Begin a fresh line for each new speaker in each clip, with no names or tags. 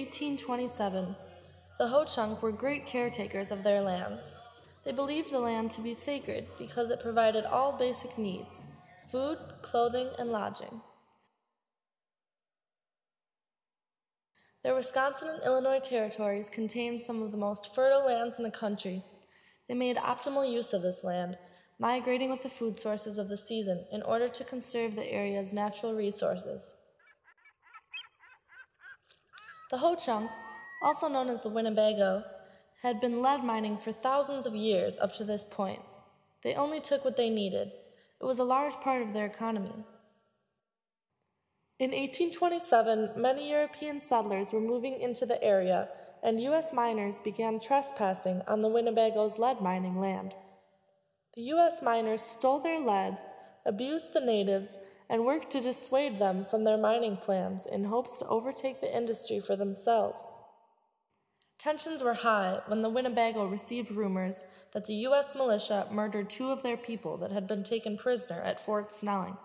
1827, the Ho-Chunk were great caretakers of their lands. They believed the land to be sacred because it provided all basic needs: food, clothing, and lodging. Their Wisconsin and Illinois territories contained some of the most fertile lands in the country. They made optimal use of this land, migrating with the food sources of the season in order to conserve the area's natural resources. The Ho-Chunk, also known as the Winnebago, had been lead mining for thousands of years up to this point. They only took what they needed. It was a large part of their economy. In 1827, many European settlers were moving into the area, and U.S. miners began trespassing on the Winnebago's lead mining land. The U.S. miners stole their lead, abused the natives, and worked to dissuade them from their mining plans in hopes to overtake the industry for themselves. Tensions were high when the Winnebago received rumors that the U.S. militia murdered 2 of their people that had been taken prisoner at Fort Snelling.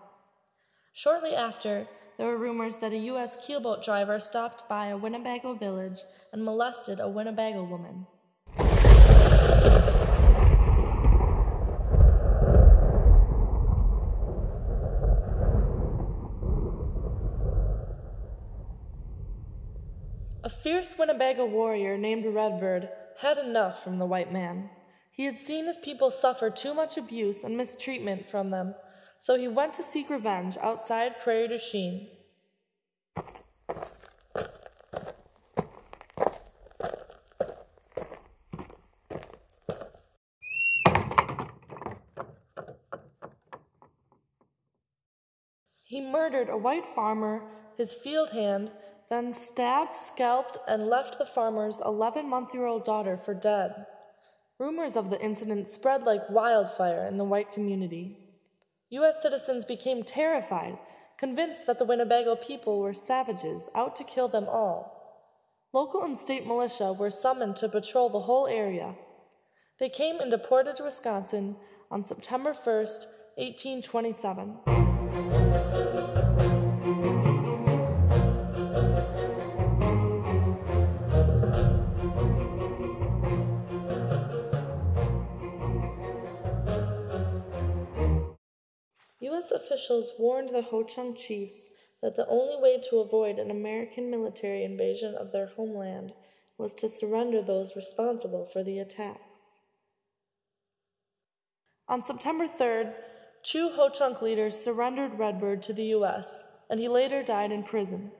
Shortly after, there were rumors that a U.S. keelboat driver stopped by a Winnebago village and molested a Winnebago woman. A fierce Winnebago warrior named Redbird had enough from the white man. He had seen his people suffer too much abuse and mistreatment from them, so he went to seek revenge outside Prairie du Chien. He murdered a white farmer, his field hand, then stabbed, scalped, and left the farmer's 11-month-old daughter for dead. Rumors of the incident spread like wildfire in the white community. U.S. citizens became terrified, convinced that the Winnebago people were savages out to kill them all. Local and state militia were summoned to patrol the whole area. They came into Portage, Wisconsin on September 1st, 1827. U.S. officials warned the Ho-Chunk chiefs that the only way to avoid an American military invasion of their homeland was to surrender those responsible for the attacks. On September 3rd, 2 Ho-Chunk leaders surrendered Redbird to the U.S., and he later died in prison.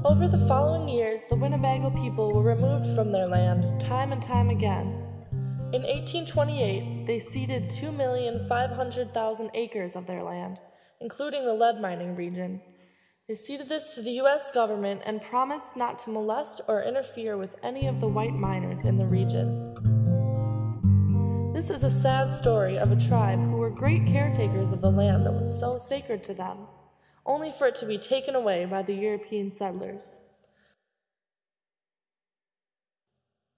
Over the following years, the Winnebago people were removed from their land time and time again. In 1828, they ceded 2,500,000 acres of their land, including the lead mining region. They ceded this to the U.S. government and promised not to molest or interfere with any of the white miners in the region. This is a sad story of a tribe who were great caretakers of the land that was so sacred to them, only for it to be taken away by the European settlers.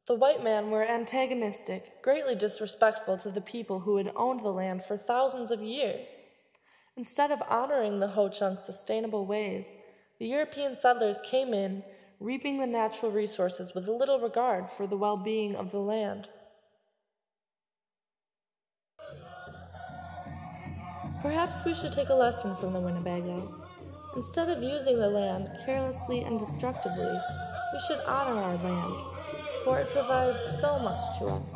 The white men were antagonistic, greatly disrespectful to the people who had owned the land for thousands of years. Instead of honoring the Ho-Chunk's sustainable ways, the European settlers came in, reaping the natural resources with little regard for the well-being of the land. Perhaps we should take a lesson from the Winnebago. Instead of using the land carelessly and destructively, we should honor our land, for it provides so much to us.